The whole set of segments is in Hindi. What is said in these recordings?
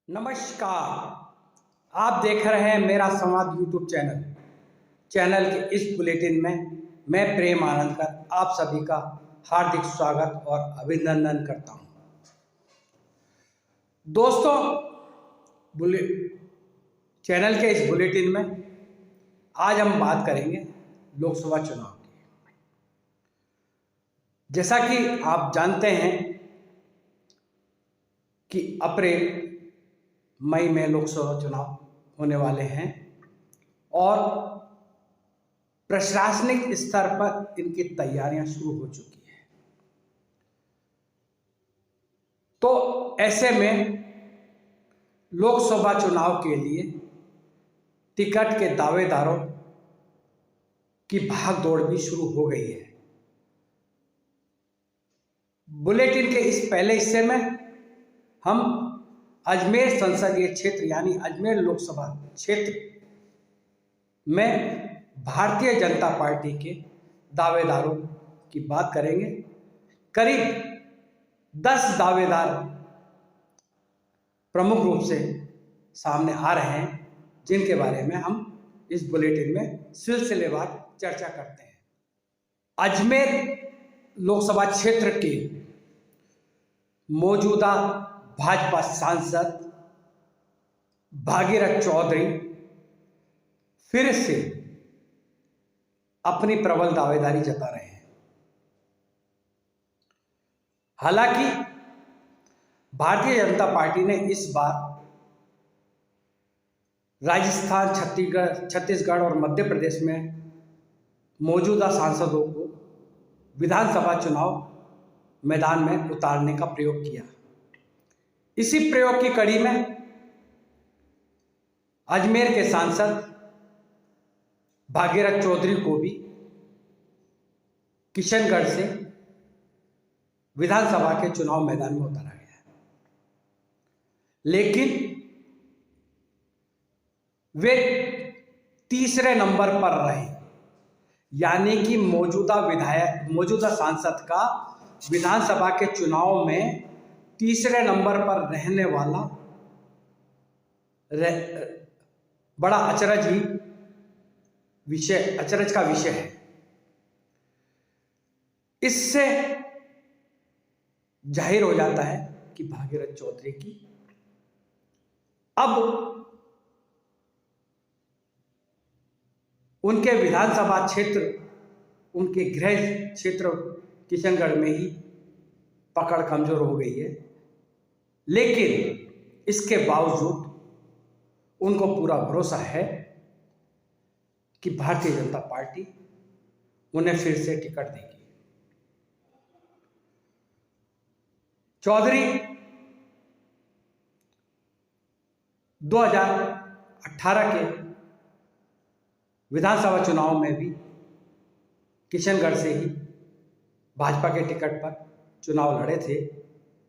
नमस्कार। आप देख रहे हैं मेरा संवाद यूट्यूब चैनल के इस बुलेटिन में मैं प्रेम आनंदकर आप सभी का हार्दिक स्वागत और अभिनंदन करता हूं। दोस्तों, चैनल के इस बुलेटिन में आज हम बात करेंगे लोकसभा चुनाव की। जैसा कि आप जानते हैं कि अप्रैल मई में लोकसभा चुनाव होने वाले हैं और प्रशासनिक स्तर पर इनकी तैयारियां शुरू हो चुकी हैं। तो ऐसे में लोकसभा चुनाव के लिए टिकट के दावेदारों की भागदौड़ भी शुरू हो गई है। बुलेटिन के इस पहले हिस्से में हम अजमेर संसदीय क्षेत्र यानी अजमेर लोकसभा क्षेत्र में भारतीय जनता पार्टी के दावेदारों की बात करेंगे। करीब 10 दावेदार प्रमुख रूप से सामने आ रहे हैं, जिनके बारे में हम इस बुलेटिन में सिलसिलेवार चर्चा करते हैं। अजमेर लोकसभा क्षेत्र के मौजूदा भाजपा सांसद भागीरथ चौधरी फिर से अपनी प्रबल दावेदारी जता रहे हैं। हालांकि भारतीय जनता पार्टी ने इस बार राजस्थान, छत्तीसगढ़ और मध्य प्रदेश में मौजूदा सांसदों को विधानसभा चुनाव मैदान में उतारने का प्रयोग किया। इसी प्रयोग की कड़ी में अजमेर के सांसद भागीरथ चौधरी को भी किशनगढ़ से विधानसभा के चुनाव मैदान में उतारा गया है। लेकिन वे तीसरे नंबर पर रहे, यानी कि मौजूदा सांसद का विधानसभा के चुनाव में तीसरे नंबर पर रहने वाला बड़ा अचरज का विषय है। इससे जाहिर हो जाता है कि भागीरथ चौधरी की अब उनके विधानसभा क्षेत्र, उनके गृह क्षेत्र किशनगढ़ में ही पकड़ कमजोर हो गई है। लेकिन इसके बावजूद उनको पूरा भरोसा है कि भारतीय जनता पार्टी उन्हें फिर से टिकट देगी। चौधरी 2018 के विधानसभा चुनाव में भी किशनगढ़ से ही भाजपा के टिकट पर चुनाव लड़े थे,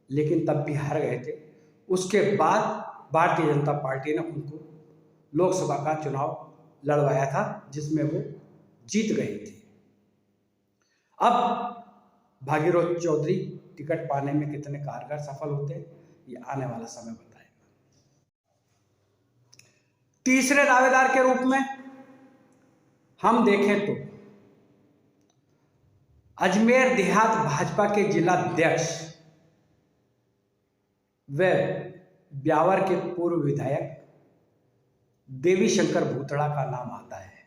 लेकिन तब भी हार गए थे। उसके बाद भारतीय जनता पार्टी ने उनको लोकसभा का चुनाव लड़वाया था, जिसमें वो जीत गए थे। अब भागीरथ चौधरी टिकट पाने में कितने कारगर सफल होते हैं, ये आने वाला समय बताएगा। तीसरे दावेदार के रूप में हम देखें तो अजमेर देहात भाजपा के जिला अध्यक्ष व ब्यावर के पूर्व विधायक देवी शंकर भूतड़ा का नाम आता है।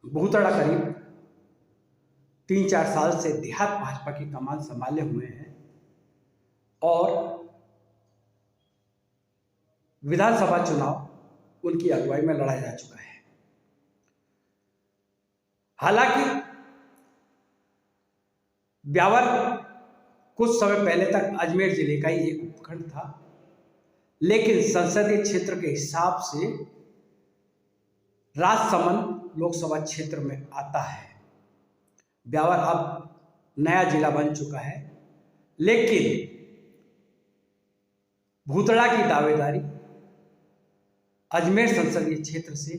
भूतड़ा करीब 3-4 साल से देहात भाजपा की कमान संभाले हुए हैं और विधानसभा चुनाव उनकी अगुवाई में लड़ा जा चुका है। हालांकि ब्यावर कुछ समय पहले तक अजमेर जिले का ही एक उपखंड था, लेकिन संसदीय क्षेत्र के हिसाब से राजसमंद लोकसभा क्षेत्र में आता है। ब्यावर अब नया जिला बन चुका है, लेकिन भूतड़ा की दावेदारी अजमेर संसदीय क्षेत्र से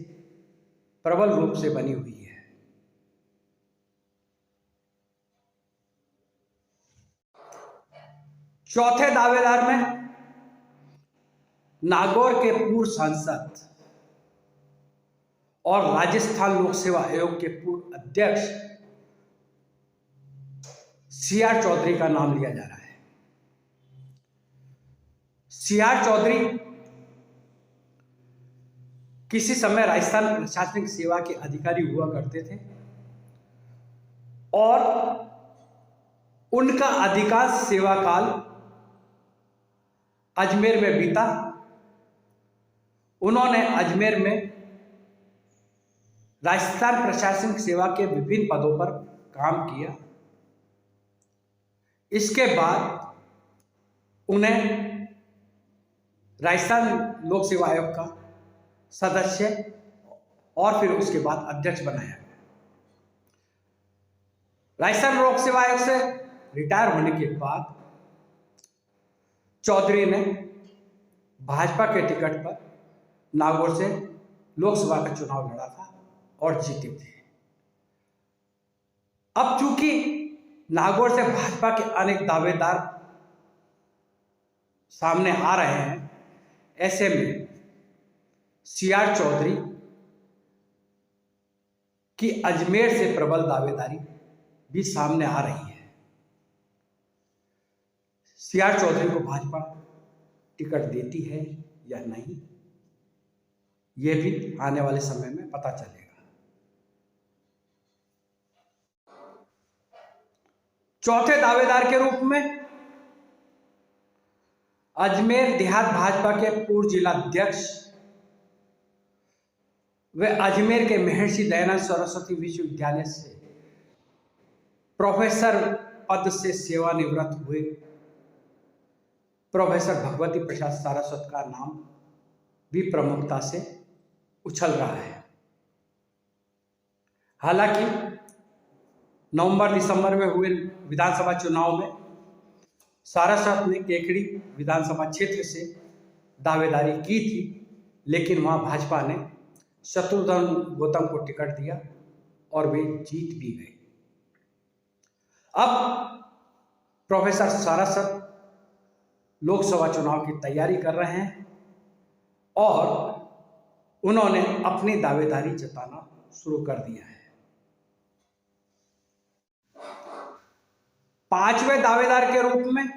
प्रबल रूप से बनी हुई है। चौथे दावेदार में नागौर के पूर्व सांसद और राजस्थान लोक सेवा आयोग के पूर्व अध्यक्ष CR चौधरी का नाम लिया जा रहा है। CR चौधरी किसी समय राजस्थान प्रशासनिक सेवा के अधिकारी हुआ करते थे और उनका अधिकांश सेवा काल अजमेर में बीता। उन्होंने अजमेर में राजस्थान प्रशासनिक सेवा के विभिन्न पदों पर काम किया। इसके बाद उन्हें राजस्थान लोक सेवा आयोग का सदस्य और फिर उसके बाद अध्यक्ष बनाया गया। राजस्थान लोक सेवा आयोग से रिटायर होने के बाद चौधरी ने भाजपा के टिकट पर नागौर से लोकसभा का चुनाव लड़ा था और जीते थे। अब चूंकि नागौर से भाजपा के अनेक दावेदार सामने आ रहे हैं, ऐसे में CR चौधरी की अजमेर से प्रबल दावेदारी भी सामने आ रही है। CR चौधरी को भाजपा टिकट देती है या नहीं, यह भी आने वाले समय में पता चलेगा। चौथे दावेदार के रूप में अजमेर देहात भाजपा के पूर्व जिला अध्यक्ष वे अजमेर के महर्षि दयानंद सरस्वती विश्वविद्यालय से प्रोफेसर पद से सेवानिवृत्त हुए प्रोफेसर भगवती प्रसाद सारस्वत का नाम भी प्रमुखता से उछल रहा है। हालांकि नवंबर-दिसंबर में हुए विधानसभा चुनाव में सारस्वत ने केकड़ी विधानसभा क्षेत्र से दावेदारी की थी, लेकिन वहां भाजपा ने शत्रुघ्न गौतम को टिकट दिया और वे जीत भी गए। अब प्रोफेसर सारस्वत लोकसभा चुनाव की तैयारी कर रहे हैं और उन्होंने अपनी दावेदारी जताना शुरू कर दिया है। पांचवें दावेदार के रूप में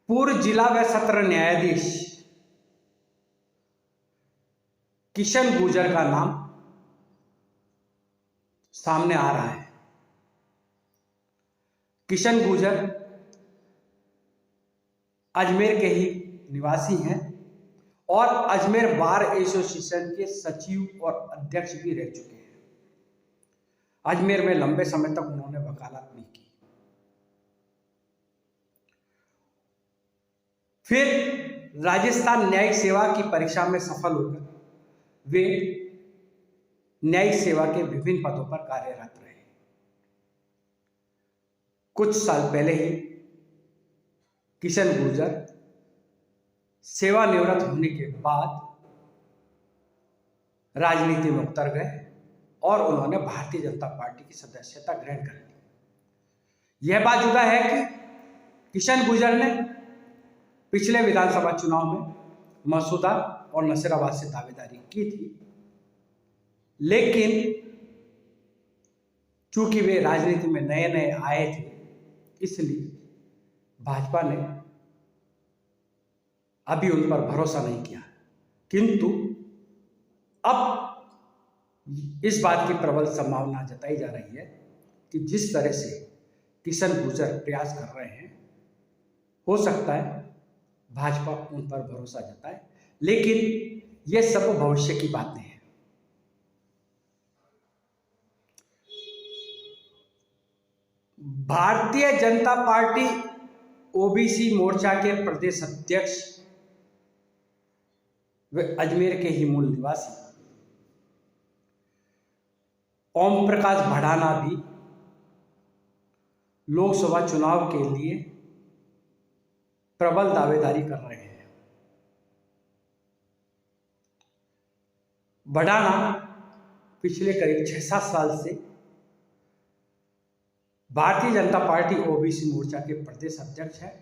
पूर्व जिला व सत्र न्यायाधीश किशन गुर्जर का नाम सामने आ रहा है। किशन गुर्जर अजमेर के ही निवासी हैं और अजमेर बार एसोसिएशन के सचिव और अध्यक्ष भी रह चुके हैं। अजमेर में लंबे समय तक उन्होंने वकालत भी की। फिर राजस्थान न्यायिक सेवा की परीक्षा में सफल होकर वे न्यायिक सेवा के विभिन्न पदों पर कार्यरत रहे। कुछ साल पहले ही किशन गुर्जर सेवानिवृत्त होने के बाद राजनीति में उतर गए और उन्होंने भारतीय जनता पार्टी की सदस्यता ग्रहण कर ली। यह बात जुदा है कि किशन गुर्जर ने पिछले विधानसभा चुनाव में मसूदा और नसीराबाद से दावेदारी की थी, लेकिन चूंकि वे राजनीति में नए नए आए थे, इसलिए भाजपा ने अभी उन पर भरोसा नहीं किया। किंतु अब इस बात की प्रबल संभावना जताई जा रही है कि जिस तरह से किशन गुर्जर प्रयास कर रहे हैं, हो सकता है भाजपा उन पर भरोसा जताए, लेकिन यह सब भविष्य की बातें हैं। भारतीय जनता पार्टी ओबीसी मोर्चा के प्रदेश अध्यक्ष वे अजमेर के ही मूल निवासी ओम प्रकाश भड़ाना भी लोकसभा चुनाव के लिए प्रबल दावेदारी कर रहे हैं। भड़ाना पिछले करीब 6-7 साल से भारतीय जनता पार्टी ओबीसी मोर्चा के प्रदेश अध्यक्ष हैं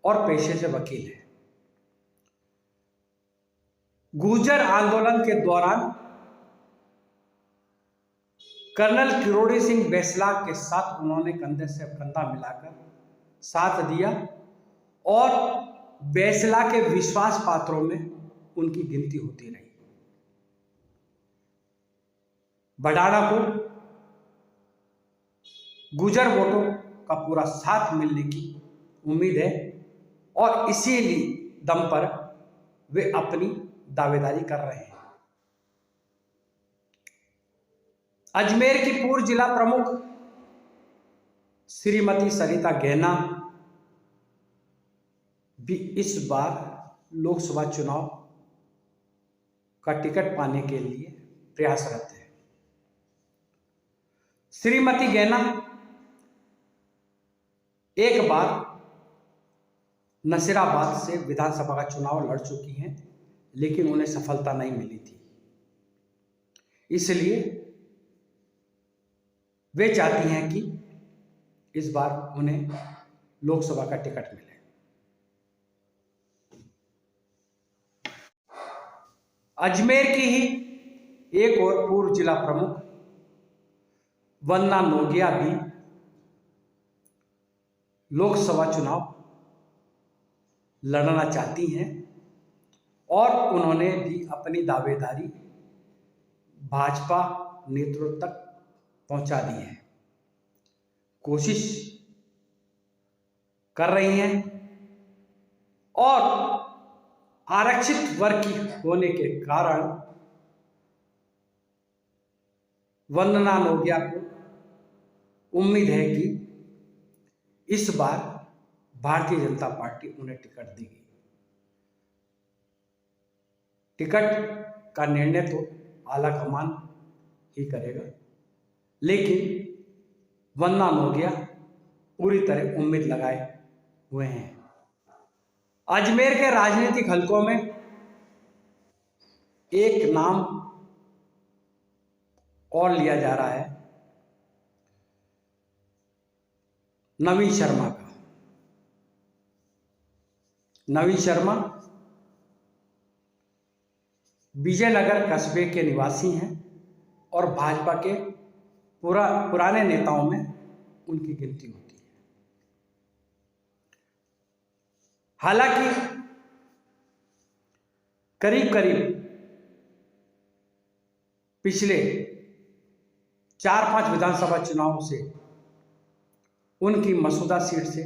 और पेशे से वकील हैं। गुर्जर आंदोलन के दौरान कर्नल किरोड़ी सिंह बैसला के साथ उन्होंने कंधे से कंधा मिलाकर साथ दिया और बैसला के विश्वास पात्रों में उनकी गिनती होती रही। बडाड़ा को गुर्जर वोटों का पूरा साथ मिलने की उम्मीद है और इसीलिए दम पर वे अपनी दावेदारी कर रहे हैं। अजमेर की पूर्व जिला प्रमुख श्रीमती सरिता गैना भी इस बार लोकसभा चुनाव का टिकट पाने के लिए प्रयासरत है। श्रीमती गैना एक बार नसीराबाद से विधानसभा का चुनाव लड़ चुकी हैं, लेकिन उन्हें सफलता नहीं मिली थी। इसलिए वे चाहती हैं कि इस बार उन्हें लोकसभा का टिकट मिले। अजमेर की ही एक और पूर्व जिला प्रमुख वंदना नोगिया भी लोकसभा चुनाव लड़ना चाहती हैं और उन्होंने भी अपनी दावेदारी भाजपा नेतृत्व तक पहुंचा दी है। कोशिश कर रही हैं और आरक्षित वर्ग की होने के कारण वंदना नोगिया को उम्मीद है कि इस बार भारतीय जनता पार्टी उन्हें टिकट देगी। टिकट का निर्णय तो आला कमान ही करेगा, लेकिन वंदना नोगिया पूरी तरह उम्मीद लगाए हुए हैं। अजमेर के राजनीतिक हलकों में एक नाम और लिया जा रहा है, नवीन शर्मा का। नवीन शर्मा विजयनगर कस्बे के निवासी हैं और भाजपा के पुराने नेताओं में उनकी गिनती होती है। हालांकि करीब करीब पिछले 4-5 विधानसभा चुनाव से उनकी मसूदा सीट से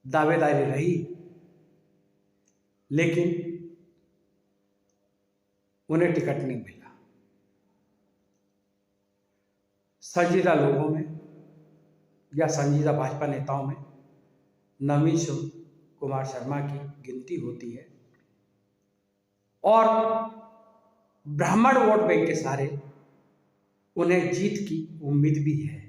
दावेदारी रही, लेकिन उन्हें टिकट नहीं मिला। संजीदा लोगों में या संजीदा भाजपा नेताओं में नवीन कुमार शर्मा की गिनती होती है और ब्राह्मण वोट बैंक के सहारे उन्हें जीत की उम्मीद भी है।